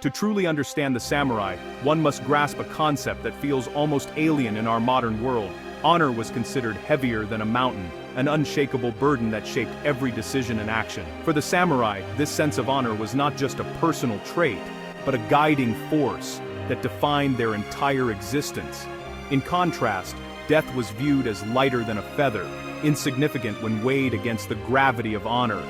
To truly understand the samurai, one must grasp a concept that feels almost alien in our modern world. Honor was considered heavier than a mountain, an unshakable burden that shaped every decision and action. For the samurai, this sense of honor was not just a personal trait, but a guiding force that defined their entire existence. In contrast, death was viewed as lighter than a feather, insignificant when weighed against the gravity of honor.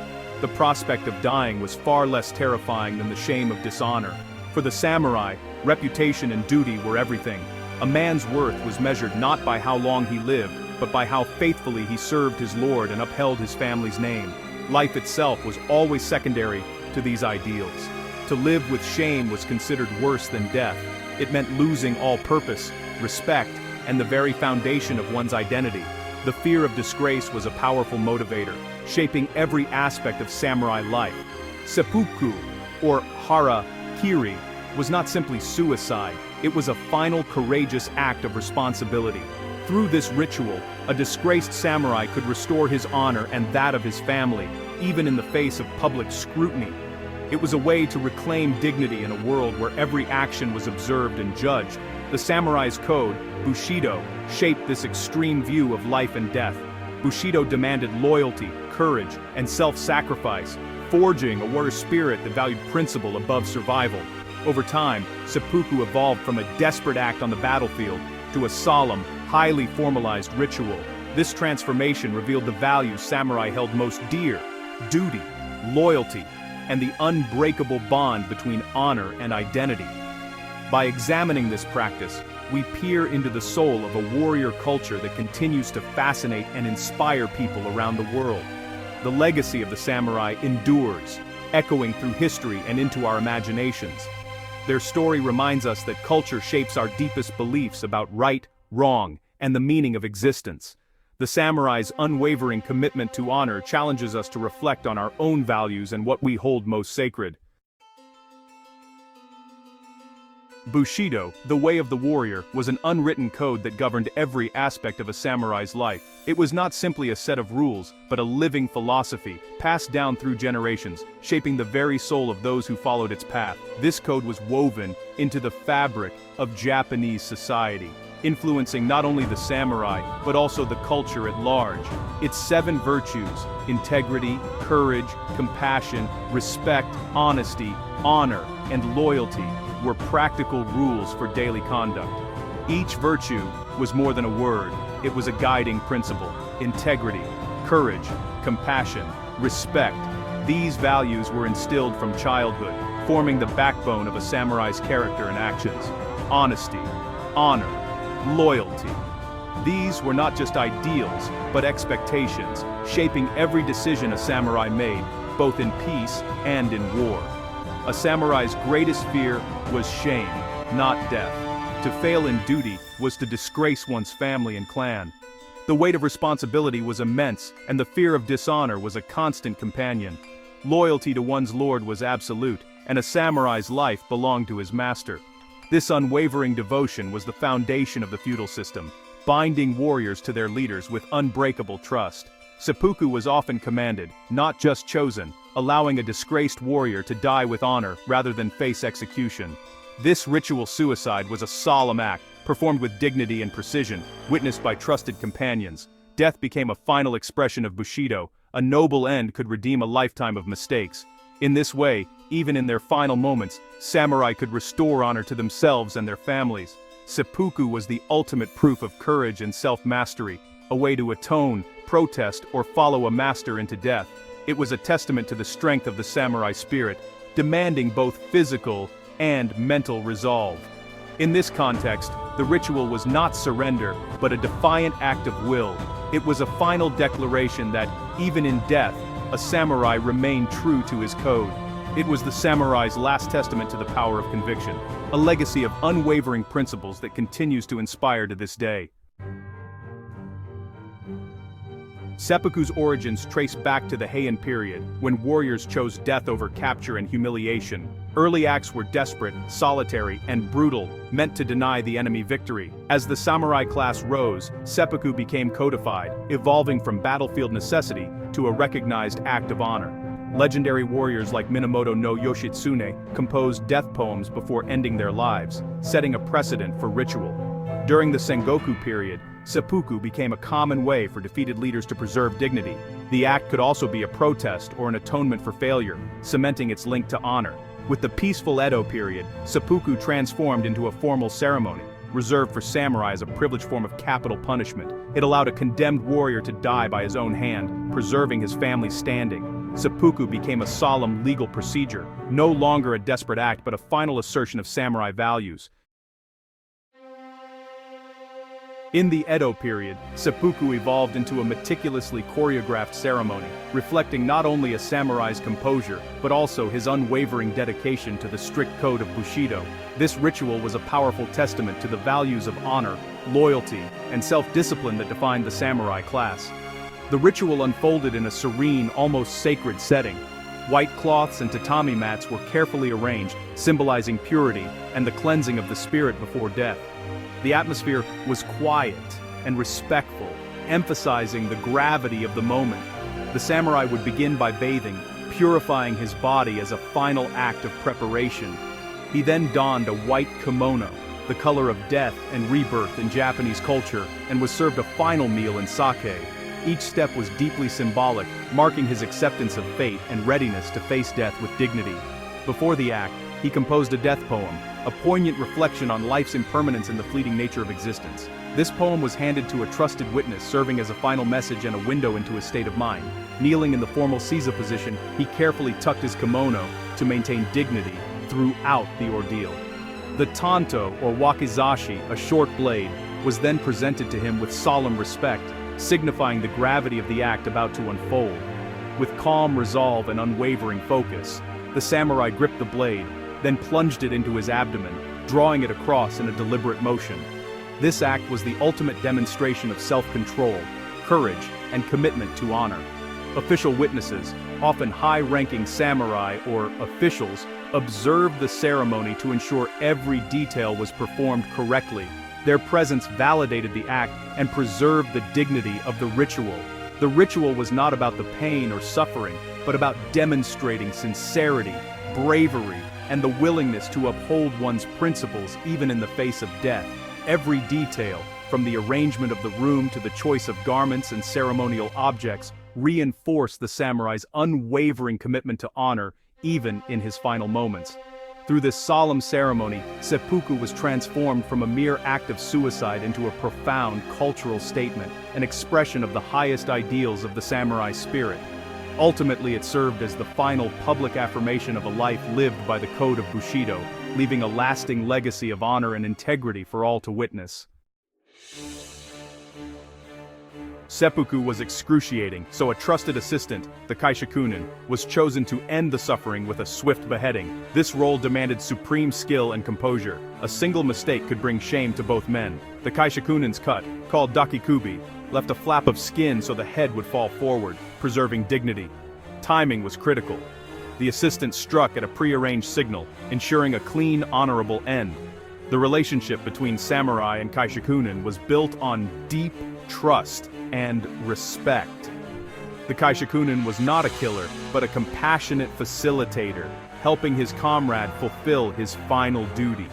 The prospect of dying was far less terrifying than the shame of dishonor. For the samurai, reputation and duty were everything. A man's worth was measured not by how long he lived, but by how faithfully he served his lord and upheld his family's name. Life itself was always secondary to these ideals. To live with shame was considered worse than death. It meant losing all purpose, respect, and the very foundation of one's identity. The fear of disgrace was a powerful motivator, shaping every aspect of samurai life. Seppuku, or hara-kiri, was not simply suicide, it was a final courageous act of responsibility. Through this ritual, a disgraced samurai could restore his honor and that of his family, even in the face of public scrutiny. It was a way to reclaim dignity in a world where every action was observed and judged. The samurai's code, Bushidō, shaped this extreme view of life and death. Bushidō demanded loyalty, courage, and self-sacrifice, forging a warrior spirit that valued principle above survival. Over time, seppuku evolved from a desperate act on the battlefield to a solemn, highly formalized ritual. This transformation revealed the values samurai held most dear: duty, loyalty, and the unbreakable bond between honor and identity. By examining this practice, we peer into the soul of a warrior culture that continues to fascinate and inspire people around the world. The legacy of the samurai endures, echoing through history and into our imaginations. Their story reminds us that culture shapes our deepest beliefs about right, wrong, and the meaning of existence. The samurai's unwavering commitment to honor challenges us to reflect on our own values and what we hold most sacred. Bushidō, the way of the warrior, was an unwritten code that governed every aspect of a samurai's life. It was not simply a set of rules, but a living philosophy, passed down through generations, shaping the very soul of those who followed its path. This code was woven into the fabric of Japanese society, influencing not only the samurai, but also the culture at large. Its 7 virtues: integrity, courage, compassion, respect, honesty, honor, and loyalty, were practical rules for daily conduct. Each virtue was more than a word, it was a guiding principle. Integrity, courage, compassion, respect. These values were instilled from childhood, forming the backbone of a samurai's character and actions. Honesty, honor, loyalty. These were not just ideals, but expectations, shaping every decision a samurai made, both in peace and in war. A samurai's greatest fear was shame, not death. To fail in duty was to disgrace one's family and clan. The weight of responsibility was immense, and the fear of dishonor was a constant companion. Loyalty to one's lord was absolute, and a samurai's life belonged to his master. This unwavering devotion was the foundation of the feudal system, binding warriors to their leaders with unbreakable trust. Seppuku was often commanded, not just chosen, allowing a disgraced warrior to die with honor rather than face execution. This ritual suicide was a solemn act, performed with dignity and precision, witnessed by trusted companions. Death became a final expression of Bushidō. A noble end could redeem a lifetime of mistakes. In this way, even in their final moments, samurai could restore honor to themselves and their families. Seppuku was the ultimate proof of courage and self-mastery, a way to atone, protest, or follow a master into death. It was a testament to the strength of the samurai spirit, demanding both physical and mental resolve. In this context, the ritual was not surrender, but a defiant act of will. It was a final declaration that, even in death, a samurai remained true to his code. It was the samurai's last testament to the power of conviction, a legacy of unwavering principles that continues to inspire to this day. Seppuku's origins trace back to the Heian period, when warriors chose death over capture and humiliation. Early acts were desperate, solitary, and brutal, meant to deny the enemy victory. As the samurai class rose, seppuku became codified, evolving from battlefield necessity to a recognized act of honor. Legendary warriors like Minamoto no Yoshitsune composed death poems before ending their lives, setting a precedent for ritual. During the Sengoku period, seppuku became a common way for defeated leaders to preserve dignity. The act could also be a protest or an atonement for failure, cementing its link to honor. With the peaceful Edo period, seppuku transformed into a formal ceremony, reserved for samurai as a privileged form of capital punishment. It allowed a condemned warrior to die by his own hand, preserving his family's standing. Seppuku became a solemn legal procedure, no longer a desperate act but a final assertion of samurai values. In the Edo period, seppuku evolved into a meticulously choreographed ceremony, reflecting not only a samurai's composure, but also his unwavering dedication to the strict code of Bushidō. This ritual was a powerful testament to the values of honor, loyalty, and self-discipline that defined the samurai class. The ritual unfolded in a serene, almost sacred setting. White cloths and tatami mats were carefully arranged, symbolizing purity and the cleansing of the spirit before death. The atmosphere was quiet and respectful, emphasizing the gravity of the moment. The samurai would begin by bathing, purifying his body as a final act of preparation. He then donned a white kimono, the color of death and rebirth in Japanese culture, and was served a final meal in sake. Each step was deeply symbolic, marking his acceptance of fate and readiness to face death with dignity. Before the act, he composed a death poem, a poignant reflection on life's impermanence and the fleeting nature of existence. This poem was handed to a trusted witness, serving as a final message and a window into his state of mind. Kneeling in the formal seiza position, he carefully tucked his kimono to maintain dignity throughout the ordeal. The tanto, or wakizashi, a short blade, was then presented to him with solemn respect, signifying the gravity of the act about to unfold. With calm resolve and unwavering focus, the samurai gripped the blade, then plunged it into his abdomen, drawing it across in a deliberate motion. This act was the ultimate demonstration of self-control, courage, and commitment to honor. Official witnesses, often high-ranking samurai or officials, observed the ceremony to ensure every detail was performed correctly. Their presence validated the act and preserved the dignity of the ritual. The ritual was not about the pain or suffering, but about demonstrating sincerity, bravery, and the willingness to uphold one's principles even in the face of death. Every detail, from the arrangement of the room to the choice of garments and ceremonial objects, reinforced the samurai's unwavering commitment to honor, even in his final moments. Through this solemn ceremony, seppuku was transformed from a mere act of suicide into a profound cultural statement, an expression of the highest ideals of the samurai spirit. Ultimately, it served as the final public affirmation of a life lived by the code of Bushidō, leaving a lasting legacy of honor and integrity for all to witness. Seppuku was excruciating, so a trusted assistant, the kaishakunin, was chosen to end the suffering with a swift beheading. This role demanded supreme skill and composure. A single mistake could bring shame to both men. The kaishakunin's cut, called dakikubi, left a flap of skin so the head would fall forward, preserving dignity. Timing was critical. The assistant struck at a prearranged signal, ensuring a clean, honorable end. The relationship between samurai and kaishakunin was built on deep trust and respect. The kaishakunin was not a killer, but a compassionate facilitator, helping his comrade fulfill his final duty.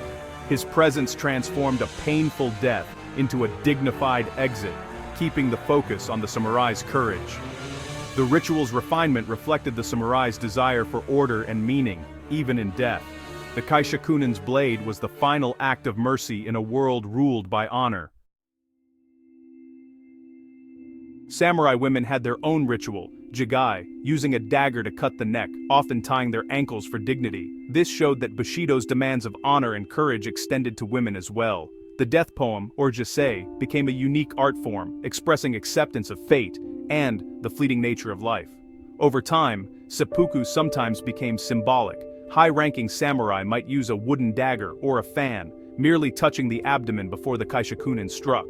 His presence transformed a painful death into a dignified exit, keeping the focus on the samurai's courage. The ritual's refinement reflected the samurai's desire for order and meaning, even in death. The kaishakunin's blade was the final act of mercy in a world ruled by honor. Samurai women had their own ritual, jigai, using a dagger to cut the neck, often tying their ankles for dignity. This showed that Bushidō's demands of honor and courage extended to women as well. The death poem, or jisei, became a unique art form, expressing acceptance of fate and the fleeting nature of life. Over time, seppuku sometimes became symbolic. High-ranking samurai might use a wooden dagger or a fan, merely touching the abdomen before the kaishakunin struck.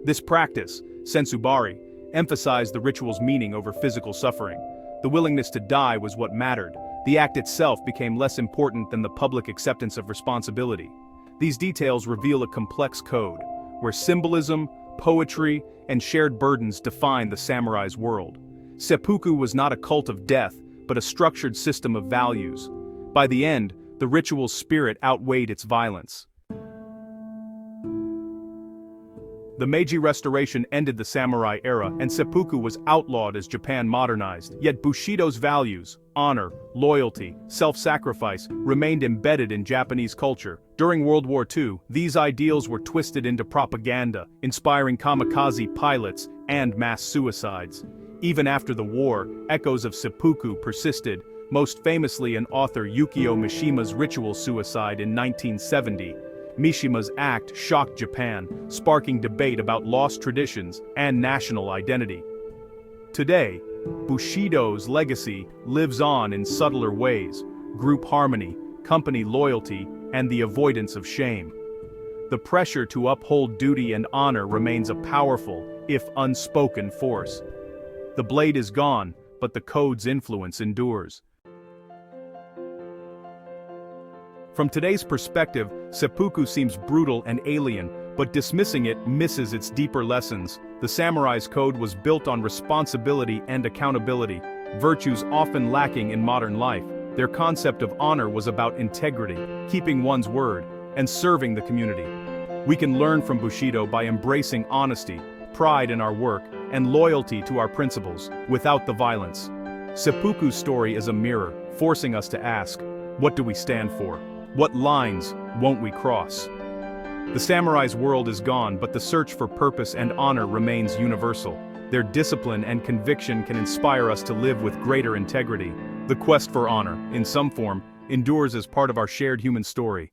This practice, sensubari, emphasized the ritual's meaning over physical suffering. The willingness to die was what mattered. The act itself became less important than the public acceptance of responsibility. These details reveal a complex code, where symbolism, poetry, and shared burdens define the samurai's world. Seppuku was not a cult of death, but a structured system of values. By the end, the ritual's spirit outweighed its violence. The Meiji Restoration ended the samurai era and seppuku was outlawed as Japan modernized. Yet Bushidō's values, honor, loyalty, self-sacrifice, remained embedded in Japanese culture. During World War II, these ideals were twisted into propaganda, inspiring kamikaze pilots and mass suicides. Even after the war, echoes of seppuku persisted, most famously in author Yukio Mishima's ritual suicide in 1970. Mishima's act shocked Japan, sparking debate about lost traditions and national identity. Today, Bushidō's legacy lives on in subtler ways: group harmony, company loyalty, and the avoidance of shame. The pressure to uphold duty and honor remains a powerful, if unspoken, force. The blade is gone, but the code's influence endures. From today's perspective, seppuku seems brutal and alien, but dismissing it misses its deeper lessons. The samurai's code was built on responsibility and accountability, virtues often lacking in modern life. Their concept of honor was about integrity, keeping one's word, and serving the community. We can learn from Bushidō by embracing honesty, pride in our work, and loyalty to our principles, without the violence. Seppuku's story is a mirror, forcing us to ask, what do we stand for? What lines won't we cross? The samurai's world is gone, but the search for purpose and honor remains universal. Their discipline and conviction can inspire us to live with greater integrity. The quest for honor, in some form, endures as part of our shared human story.